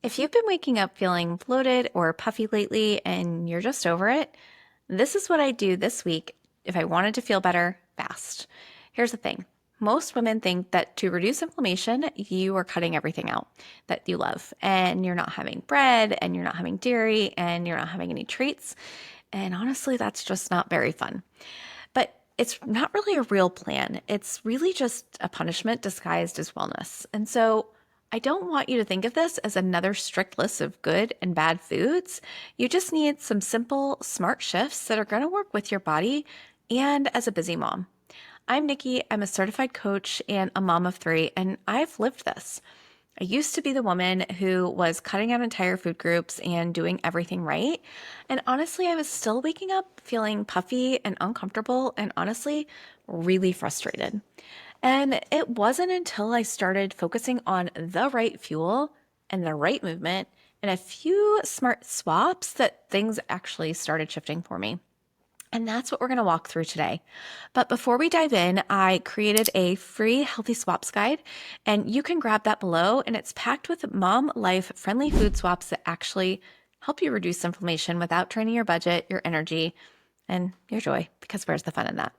If you've been waking up feeling bloated or puffy lately and you're just over it, this is what I do this week if I wanted to feel better fast. Here's the thing. Most women think that to reduce inflammation, you are cutting everything out that you love, and you're not having bread, and you're not having dairy, and you're not having any treats. And honestly, that's just not very fun. But it's not really a real plan. It's really just a punishment disguised as wellness. And so I don't want you to think of this as another strict list of good and bad foods. You just need some simple, smart shifts that are going to work with your body and as a busy mom. I'm Nikki. I'm a certified coach and a mom of three, and I've lived this. I used to be the woman who was cutting out entire food groups and doing everything right. And honestly, I was still waking up feeling puffy and uncomfortable and honestly, really frustrated. And it wasn't until I started focusing on the right fuel and the right movement and a few smart swaps that things actually started shifting for me. And that's what we're going to walk through today. But before we dive in, I created a free healthy swaps guide, and you can grab that below. And it's packed with mom life friendly food swaps that actually help you reduce inflammation without draining your budget, your energy, and your joy, because where's the fun in that?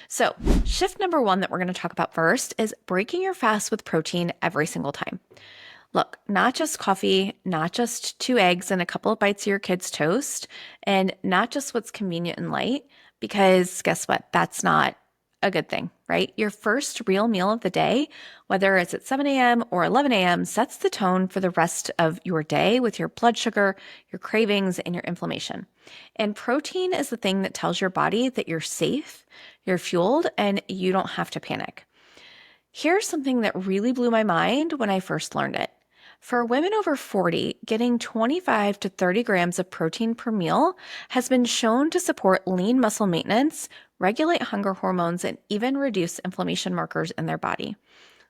So, shift number one that we're going to talk about first is breaking your fast with protein every single time. Look, not just coffee, not just two eggs and a couple of bites of your kid's toast, and not just what's convenient and light, because guess what? That's not a good thing, right? Your first real meal of the day, whether it's at 7 a.m. or 11 a.m., sets the tone for the rest of your day with your blood sugar, your cravings, and your inflammation. And protein is the thing that tells your body that you're safe, you're fueled, and you don't have to panic. Here's something that really blew my mind when I first learned it. For women over 40, getting 25 to 30 grams of protein per meal has been shown to support lean muscle maintenance, regulate hunger hormones, and even reduce inflammation markers in their body.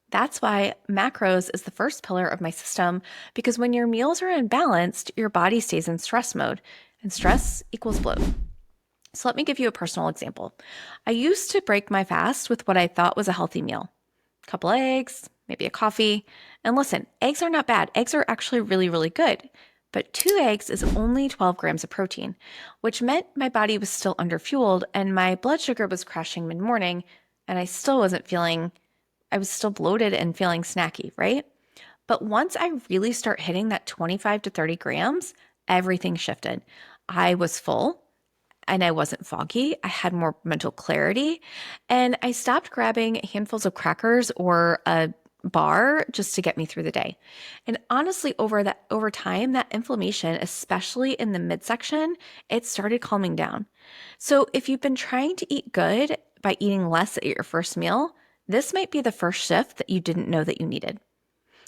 That's why macros is the first pillar of my system, because when your meals are imbalanced, your body stays in stress mode, and stress equals bloat. So let me give you a personal example. I used to break my fast with what I thought was a healthy meal. A couple eggs, maybe a coffee. And listen, eggs are not bad. Eggs are actually really, really good. But two eggs is only 12 grams of protein, which meant my body was still underfueled and my blood sugar was crashing mid-morning, and I was still bloated and feeling snacky, right? But once I really start hitting that 25 to 30 grams, everything shifted. I was full and I wasn't foggy. I had more mental clarity, and I stopped grabbing handfuls of crackers or a bar just to get me through the day. And honestly, over time, that inflammation, especially in the midsection, it started calming down. So if you've been trying to eat good by eating less at your first meal, this might be the first shift that you didn't know that you needed.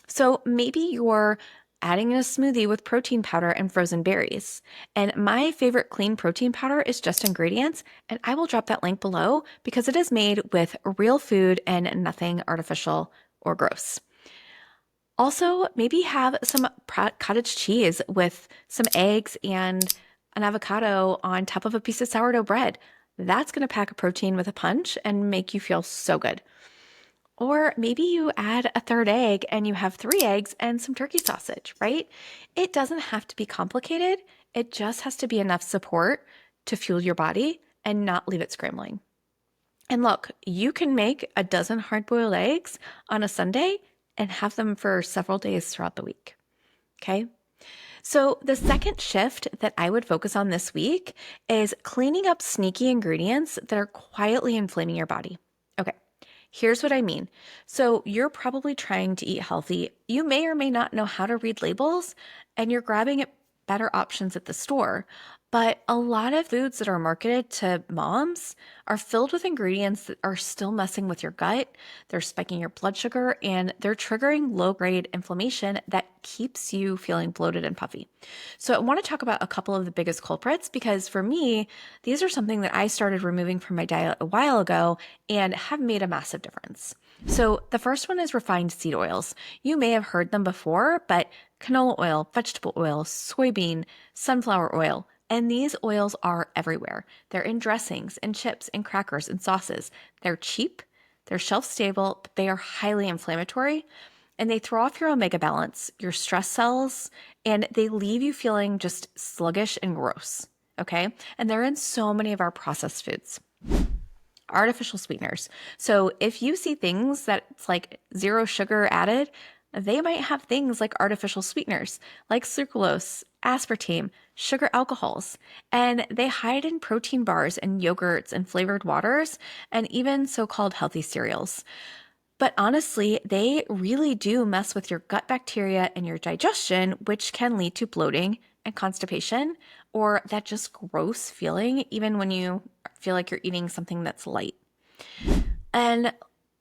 So maybe you're adding in a smoothie with protein powder and frozen berries. And my favorite clean protein powder is Just Ingredients, and I will drop that link below because it is made with real food and nothing artificial or gross. Also, maybe have some cottage cheese with some eggs and an avocado on top of a piece of sourdough bread. That's going to pack a protein with a punch and make you feel so good. Or maybe you add a third egg and you have three eggs and some turkey sausage, right? It doesn't have to be complicated. It just has to be enough support to fuel your body and not leave it scrambling. And look, you can make a dozen hard-boiled eggs on a Sunday and have them for several days throughout the week. Okay? So the second shift that I would focus on this week is cleaning up sneaky ingredients that are quietly inflaming your body. Okay. Here's what I mean. So you're probably trying to eat healthy. You may or may not know how to read labels, and you're grabbing at better options at the store. But a lot of foods that are marketed to moms are filled with ingredients that are still messing with your gut. They're spiking your blood sugar, and they're triggering low-grade inflammation that keeps you feeling bloated and puffy. So I want to talk about a couple of the biggest culprits, because for me, these are something that I started removing from my diet a while ago and have made a massive difference. So the first one is refined seed oils. You may have heard them before, but canola oil, vegetable oil, soybean, sunflower oil, and these oils are everywhere. They're in dressings and chips and crackers and sauces. They're cheap, they're shelf stable, but they are highly inflammatory. And they throw off your omega balance, your stress cells, and they leave you feeling just sluggish and gross. Okay. And they're in so many of our processed foods. Artificial sweeteners. So if you see things that's like zero sugar added, they might have things like artificial sweeteners, like sucralose, aspartame, sugar alcohols, and they hide in protein bars and yogurts and flavored waters, and even so called healthy cereals. But honestly, they really do mess with your gut bacteria and your digestion, which can lead to bloating and constipation, or that just gross feeling, even when you feel like you're eating something that's light. And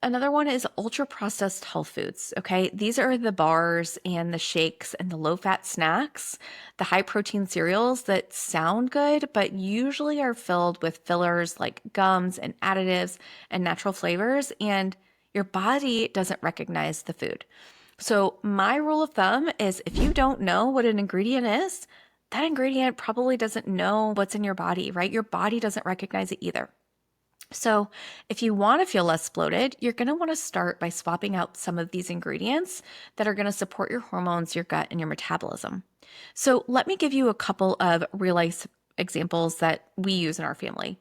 another one is ultra processed health foods. Okay. These are the bars and the shakes and the low fat snacks, the high protein cereals that sound good, but usually are filled with fillers like gums and additives and natural flavors. And your body doesn't recognize the food. So, my rule of thumb is if you don't know what an ingredient is, that ingredient probably doesn't know what's in your body, right? Your body doesn't recognize it either. So, if you want to feel less bloated, you're going to want to start by swapping out some of these ingredients that are going to support your hormones, your gut, and your metabolism. So, let me give you a couple of real life examples that we use in our family.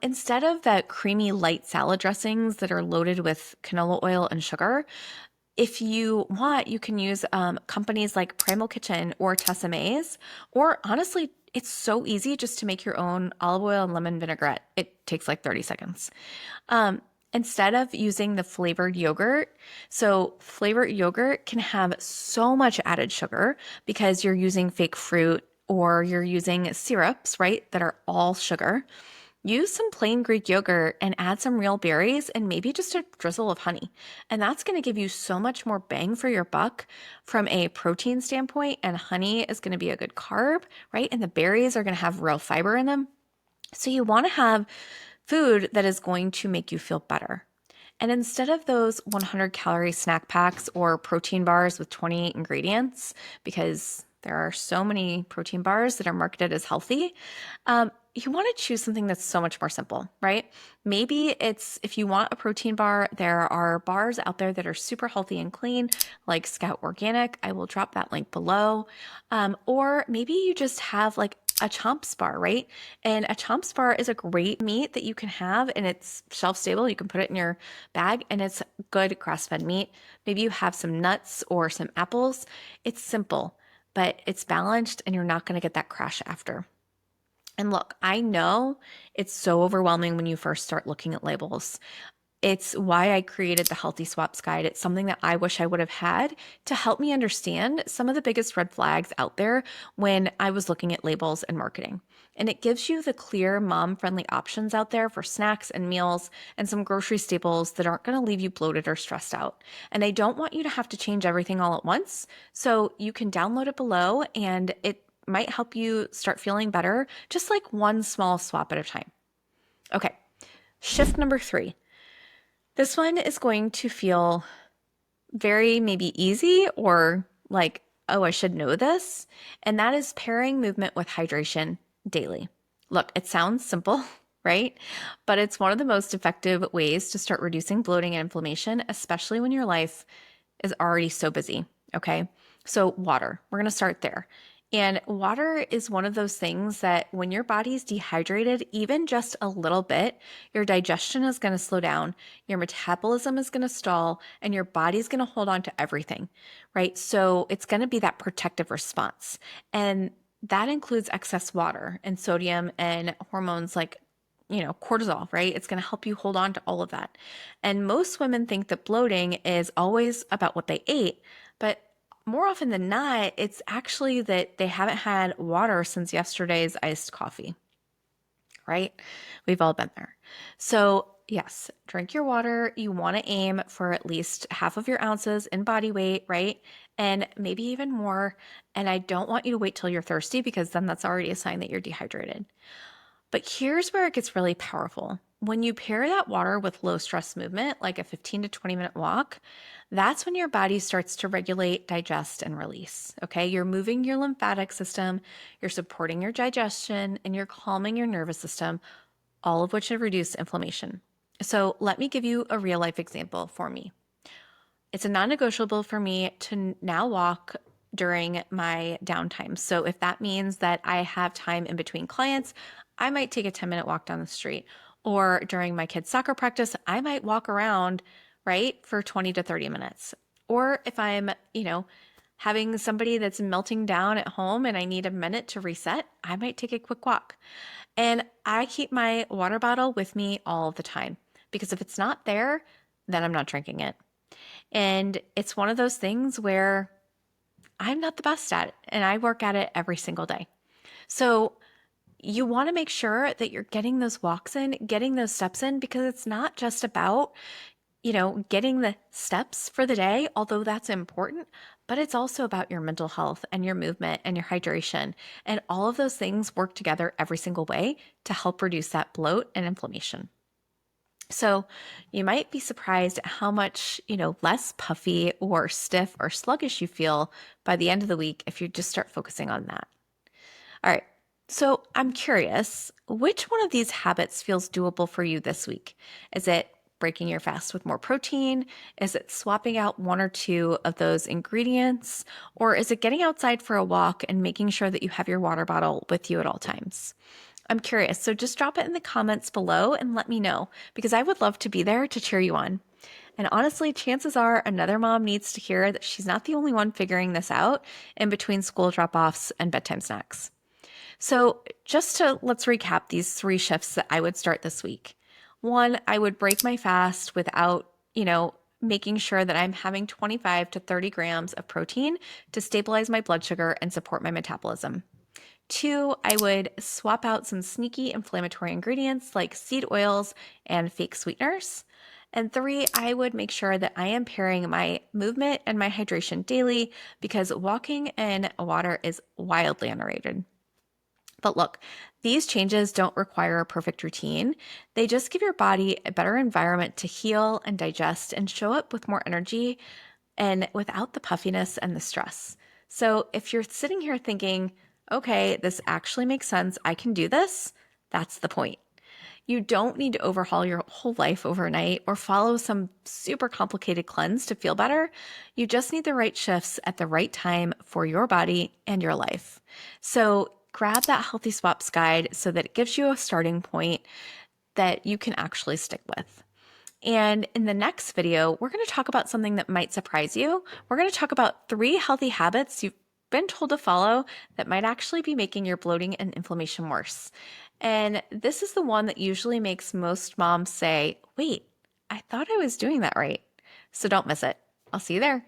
Instead of the creamy light salad dressings that are loaded with canola oil and sugar, if you want, you can use companies like Primal Kitchen or Tessemae's, or honestly, it's so easy just to make your own olive oil and lemon vinaigrette. It takes like 30 seconds. Instead of using the flavored yogurt, so flavored yogurt can have so much added sugar because you're using fake fruit or you're using syrups, right, that are all sugar. Use some plain Greek yogurt and add some real berries and maybe just a drizzle of honey. And that's going to give you so much more bang for your buck from a protein standpoint. And honey is going to be a good carb, right? And the berries are going to have real fiber in them. So you want to have food that is going to make you feel better. And instead of those 100 calorie snack packs or protein bars with 28 ingredients, because there are so many protein bars that are marketed as healthy, you want to choose something that's so much more simple, right? Maybe it's if you want a protein bar, there are bars out there that are super healthy and clean, like Scout Organic. I will drop that link below. Or maybe you just have like a Chomps bar, right? And a Chomps bar is a great meat that you can have and it's shelf stable. You can put it in your bag and it's good grass-fed meat. Maybe you have some nuts or some apples. It's simple, but it's balanced and you're not going to get that crash after. And look, I know it's so overwhelming when you first start looking at labels. It's why I created the Healthy Swaps Guide. It's something that I wish I would have had to help me understand some of the biggest red flags out there when I was looking at labels and marketing. And it gives you the clear mom-friendly options out there for snacks and meals and some grocery staples that aren't going to leave you bloated or stressed out. And I don't want you to have to change everything all at once. So you can download it below and it might help you start feeling better, just like one small swap at a time. Okay, shift number 3. This one is going to feel very maybe easy or like, oh, I should know this. And that is pairing movement with hydration daily. Look, it sounds simple, right? But it's one of the most effective ways to start reducing bloating and inflammation, especially when your life is already so busy. Okay. So, water, we're going to start there. And water is one of those things that when your body's dehydrated, even just a little bit, your digestion is going to slow down, your metabolism is going to stall, and your body's going to hold on to everything, right? So it's going to be that protective response. And that includes excess water and sodium and hormones like cortisol, right? It's going to help you hold on to all of that. And most women think that bloating is always about what they ate, but more often than not, it's actually that they haven't had water since yesterday's iced coffee, right? We've all been there. So, yes, drink your water. You want to aim for at least half of your ounces in body weight, right? And maybe even more. And I don't want you to wait till you're thirsty because then that's already a sign that you're dehydrated. But here's where it gets really powerful. When you pair that water with low stress movement, like a 15 to 20-minute walk, that's when your body starts to regulate, digest, and release. Okay. You're moving your lymphatic system, you're supporting your digestion, and you're calming your nervous system, all of which have reduced inflammation. So let me give you a real life example for me. It's a non-negotiable for me to now walk during my downtime. So if that means that I have time in between clients, I might take a 10-minute walk down the street. Or during my kids' soccer practice, I might walk around, right, for 20 to 30 minutes. Or if I'm, having somebody that's melting down at home and I need a minute to reset, I might take a quick walk. And I keep my water bottle with me all the time because if it's not there, then I'm not drinking it. And it's one of those things where I'm not the best at it and I work at it every single day. So you want to make sure that you're getting those walks in, getting those steps in, because it's not just about, getting the steps for the day, although that's important, but it's also about your mental health and your movement and your hydration. And all of those things work together every single way to help reduce that bloat and inflammation. So you might be surprised at how much, less puffy or stiff or sluggish you feel by the end of the week if you just start focusing on that. All right. So I'm curious, which one of these habits feels doable for you this week? Is it breaking your fast with more protein? Is it swapping out one or two of those ingredients? Or is it getting outside for a walk and making sure that you have your water bottle with you at all times? I'm curious, so just drop it in the comments below and let me know because I would love to be there to cheer you on. And honestly, chances are another mom needs to hear that she's not the only one figuring this out in between school drop-offs and bedtime snacks. So let's recap these 3 shifts that I would start this week. 1, I would break my fast without, making sure that I'm having 25 to 30 grams of protein to stabilize my blood sugar and support my metabolism. 2, I would swap out some sneaky inflammatory ingredients like seed oils and fake sweeteners. And 3, I would make sure that I am pairing my movement and my hydration daily because walking in water is wildly underrated. But look, these changes don't require a perfect routine. They just give your body a better environment to heal and digest and show up with more energy and without the puffiness and the stress. So if you're sitting here thinking, okay, this actually makes sense, I can do this, that's the point. You don't need to overhaul your whole life overnight or follow some super complicated cleanse to feel better. You just need the right shifts at the right time for your body and your life. So grab that Healthy Swaps guide so that it gives you a starting point that you can actually stick with. And in the next video, we're going to talk about something that might surprise you. We're going to talk about 3 healthy habits you've been told to follow that might actually be making your bloating and inflammation worse. And this is the one that usually makes most moms say, wait, I thought I was doing that right. So don't miss it. I'll see you there.